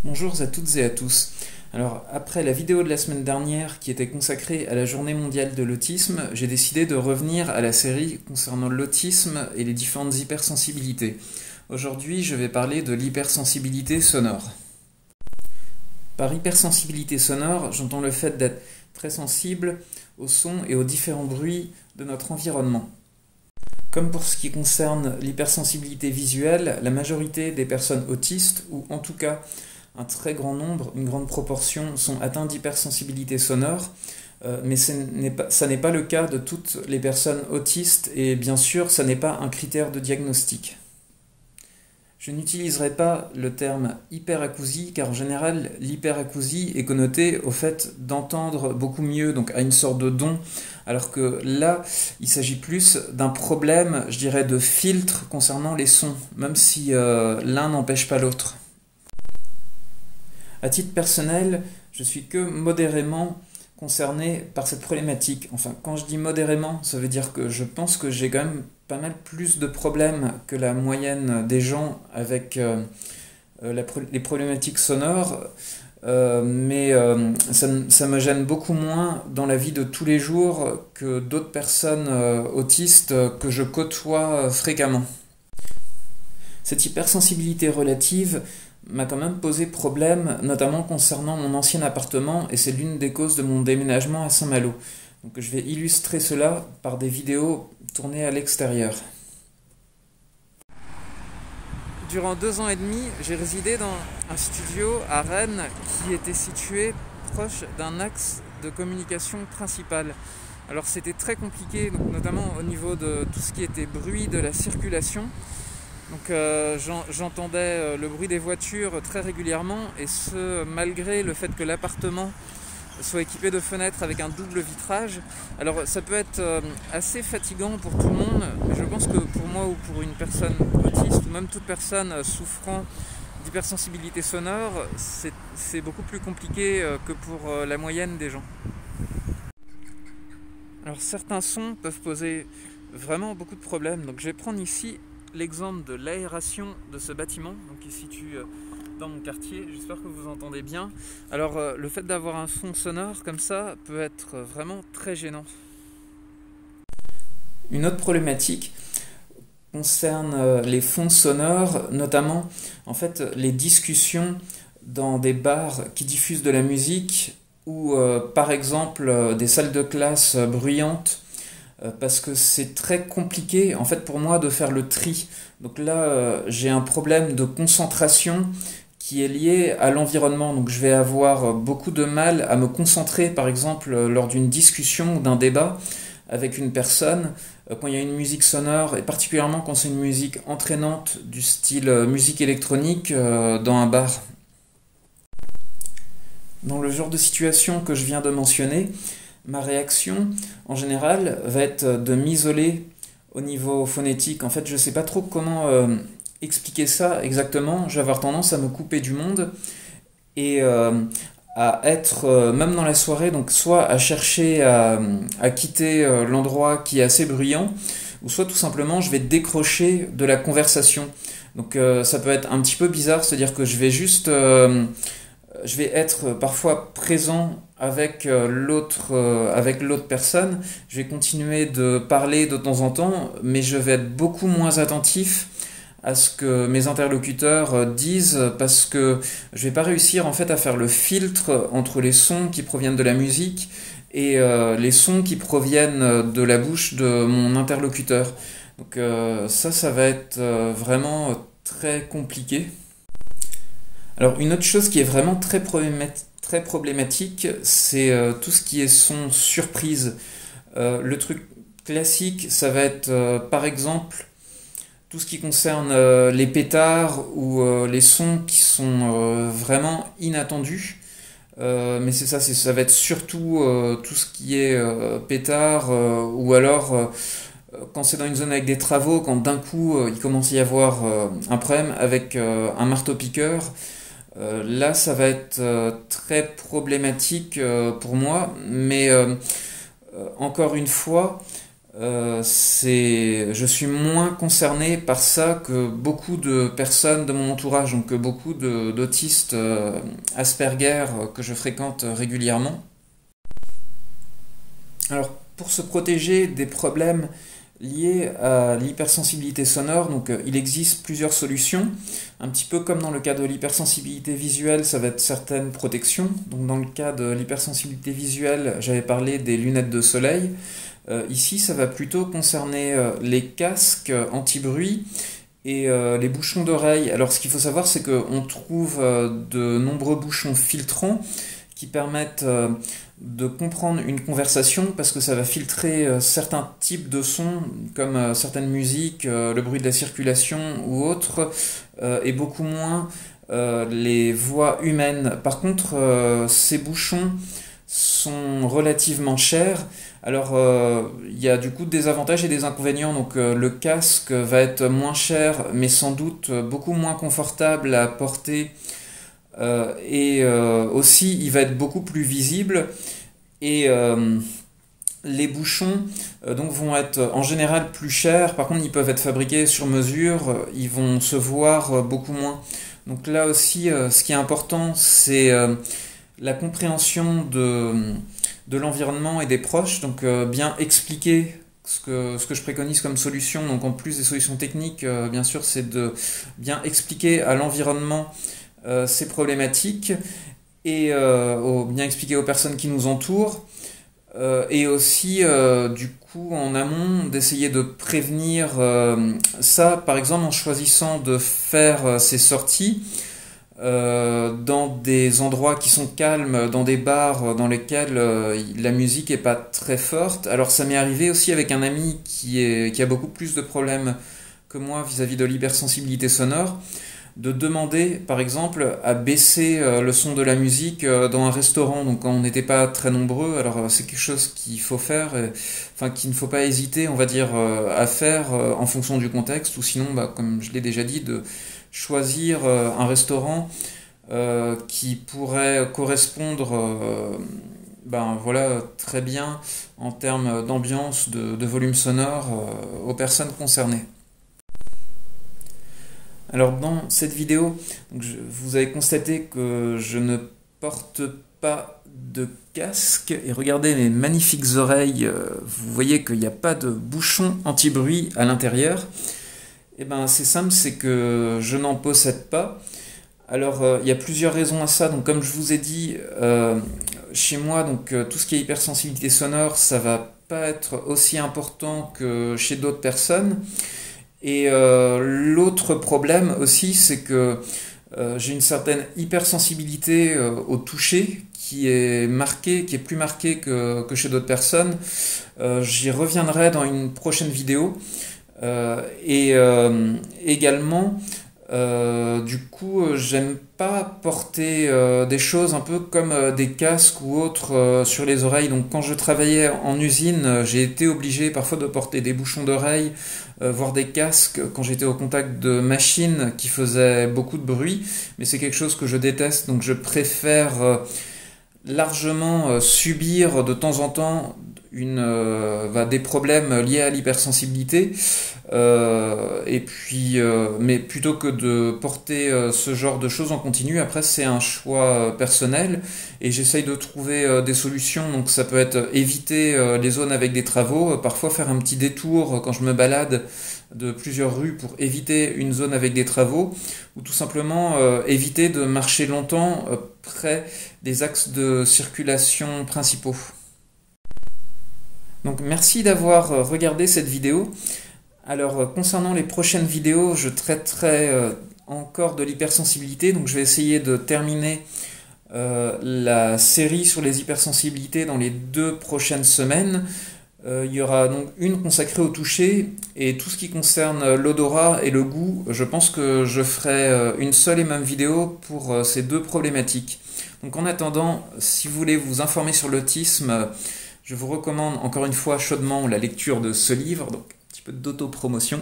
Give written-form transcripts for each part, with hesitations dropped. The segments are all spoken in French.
Bonjour à toutes et à tous. Alors, après la vidéo de la semaine dernière qui était consacrée à la journée mondiale de l'autisme, j'ai décidé de revenir à la série concernant l'autisme et les différentes hypersensibilités. Aujourd'hui, je vais parler de l'hypersensibilité sonore. Par hypersensibilité sonore, j'entends le fait d'être très sensible aux sons et aux différents bruits de notre environnement. Comme pour ce qui concerne l'hypersensibilité visuelle, la majorité des personnes autistes, ou en tout cas un très grand nombre, une grande proportion, sont atteints d'hypersensibilité sonore, mais ça n'est pas le cas de toutes les personnes autistes, et bien sûr, ça n'est pas un critère de diagnostic. Je n'utiliserai pas le terme hyperacousie, car en général, l'hyperacousie est connotée au fait d'entendre beaucoup mieux, donc à une sorte de don, alors que là, il s'agit plus d'un problème, je dirais, de filtre concernant les sons, même si l'un n'empêche pas l'autre. À titre personnel, je suis que modérément concerné par cette problématique. Enfin, quand je dis modérément, ça veut dire que je pense que j'ai quand même pas mal plus de problèmes que la moyenne des gens avec les problématiques sonores, mais ça me gêne beaucoup moins dans la vie de tous les jours que d'autres personnes autistes que je côtoie fréquemment. Cette hypersensibilité relative m'a quand même posé problème, notamment concernant mon ancien appartement, et c'est l'une des causes de mon déménagement à Saint-Malo. Donc je vais illustrer cela par des vidéos tournées à l'extérieur. Durant 2 ans et demi, j'ai résidé dans un studio à Rennes qui était situé proche d'un axe de communication principal. Alors c'était très compliqué, donc notamment au niveau de tout ce qui était bruit de la circulation. Donc j'entendais le bruit des voitures très régulièrement, et ce malgré le fait que l'appartement soit équipé de fenêtres avec un double vitrage. Alors ça peut être assez fatigant pour tout le monde, mais je pense que pour moi ou pour une personne autiste ou même toute personne souffrant d'hypersensibilité sonore, c'est beaucoup plus compliqué que pour la moyenne des gens. Alors certains sons peuvent poser vraiment beaucoup de problèmes, donc je vais prendre ici l'exemple de l'aération de ce bâtiment, donc qui se situe dans mon quartier. J'espère que vous entendez bien. Alors le fait d'avoir un son sonore comme ça peut être vraiment très gênant. Une autre problématique concerne les fonds sonores, notamment en fait les discussions dans des bars qui diffusent de la musique, ou par exemple des salles de classe bruyantes, parce que c'est très compliqué en fait pour moi de faire le tri. Donc là j'ai un problème de concentration qui est lié à l'environnement, donc je vais avoir beaucoup de mal à me concentrer par exemple lors d'une discussion ou d'un débat avec une personne quand il y a une musique sonore, et particulièrement quand c'est une musique entraînante du style musique électronique dans un bar. Dans le genre de situation que je viens de mentionner, ma réaction, en général, va être de m'isoler au niveau phonétique. En fait, je ne sais pas trop comment expliquer ça exactement. Je vais avoir tendance à me couper du monde et à être, même dans la soirée, donc soit à chercher à quitter l'endroit qui est assez bruyant, ou soit tout simplement je vais décrocher de la conversation. Donc ça peut être un petit peu bizarre, c'est-à-dire que je vais juste... je vais être parfois présent avec l'autre personne, je vais continuer de parler de temps en temps, mais je vais être beaucoup moins attentif à ce que mes interlocuteurs disent, parce que je vais pas réussir en fait à faire le filtre entre les sons qui proviennent de la musique et les sons qui proviennent de la bouche de mon interlocuteur. Donc ça va être vraiment très compliqué. Alors une autre chose qui est vraiment très problématique, c'est tout ce qui est son surprise. Le truc classique, ça va être par exemple tout ce qui concerne les pétards ou les sons qui sont vraiment inattendus. Mais c'est ça, ça va être surtout tout ce qui est pétard, ou alors quand c'est dans une zone avec des travaux, quand d'un coup il commence à y avoir un problème avec un marteau-piqueur. Là, ça va être très problématique pour moi, mais encore une fois, je suis moins concerné par ça que beaucoup de personnes de mon entourage, donc que beaucoup d'autistes Asperger que je fréquente régulièrement. Alors, pour se protéger des problèmes liés à l'hypersensibilité sonore, donc il existe plusieurs solutions. Un petit peu comme dans le cas de l'hypersensibilité visuelle, ça va être certaines protections. Donc dans le cas de l'hypersensibilité visuelle, j'avais parlé des lunettes de soleil. Ici, ça va plutôt concerner les casques anti-bruit et les bouchons d'oreille. Alors ce qu'il faut savoir, c'est qu'on trouve de nombreux bouchons filtrants qui permettent de comprendre une conversation parce que ça va filtrer certains types de sons comme certaines musiques, le bruit de la circulation ou autres, et beaucoup moins les voix humaines. Par contre, ces bouchons sont relativement chers. Alors, il y a du coup des avantages et des inconvénients. Donc, le casque va être moins cher, mais sans doute beaucoup moins confortable à porter. Aussi, il va être beaucoup plus visible. Et les bouchons donc vont être en général plus chers. Par contre, ils peuvent être fabriqués sur mesure. Ils vont se voir beaucoup moins. Donc là aussi, ce qui est important, c'est la compréhension de l'environnement et des proches, donc bien expliquer ce que je préconise comme solution, donc en plus des solutions techniques, bien sûr, c'est de bien expliquer à l'environnement ces problématiques et bien expliquer aux personnes qui nous entourent, et aussi du coup en amont d'essayer de prévenir ça, par exemple en choisissant de faire ces sorties dans des endroits qui sont calmes, dans des bars dans lesquels la musique est pas très forte. Alors ça m'est arrivé aussi avec un ami qui a beaucoup plus de problèmes que moi vis-à-vis de l'hypersensibilité sonore, de demander par exemple à baisser le son de la musique dans un restaurant, donc quand on n'était pas très nombreux. Alors c'est quelque chose qu'il faut faire, enfin qu'il ne faut pas hésiter, on va dire, à faire en fonction du contexte, ou sinon, comme je l'ai déjà dit, de choisir un restaurant qui pourrait correspondre voilà, très bien en termes d'ambiance, de volume sonore aux personnes concernées. Alors dans cette vidéo, vous avez constaté que je ne porte pas de casque, et regardez mes magnifiques oreilles, vous voyez qu'il n'y a pas de bouchon anti-bruit à l'intérieur. Et ben c'est simple, c'est que je n'en possède pas. Alors il y a plusieurs raisons à ça. Donc comme je vous ai dit, chez moi, tout ce qui est hypersensibilité sonore, ça va pas être aussi important que chez d'autres personnes. Et l'autre problème aussi, c'est que j'ai une certaine hypersensibilité au toucher qui est plus marquée que chez d'autres personnes. J'y reviendrai dans une prochaine vidéo. Également, du coup, j'aime pas porter des choses un peu comme des casques ou autres sur les oreilles. Donc quand je travaillais en usine, j'ai été obligé parfois de porter des bouchons d'oreilles, voire des casques quand j'étais au contact de machines qui faisaient beaucoup de bruit. Mais c'est quelque chose que je déteste, donc je préfère largement subir de temps en temps des problèmes liés à l'hypersensibilité, mais plutôt que de porter ce genre de choses en continu. Après c'est un choix personnel et j'essaye de trouver des solutions. Donc ça peut être éviter les zones avec des travaux, parfois faire un petit détour quand je me balade de plusieurs rues pour éviter une zone avec des travaux, ou tout simplement éviter de marcher longtemps près des axes de circulation principaux. Donc merci d'avoir regardé cette vidéo. Alors concernant les prochaines vidéos, je traiterai encore de l'hypersensibilité. Donc je vais essayer de terminer la série sur les hypersensibilités dans les 2 prochaines semaines. Il y aura donc une consacrée au toucher, et tout ce qui concerne l'odorat et le goût, je pense que je ferai une seule et même vidéo pour ces 2 problématiques. Donc en attendant, si vous voulez vous informer sur l'autisme, je vous recommande encore une fois chaudement la lecture de ce livre, donc un petit peu d'autopromotion.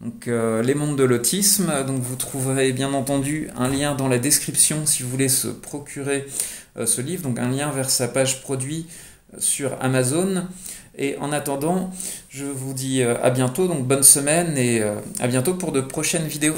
Donc Les mondes de l'autisme. Donc vous trouverez bien entendu un lien dans la description si vous voulez se procurer ce livre, donc un lien vers sa page produit sur Amazon. Et en attendant, je vous dis à bientôt, donc bonne semaine et à bientôt pour de prochaines vidéos.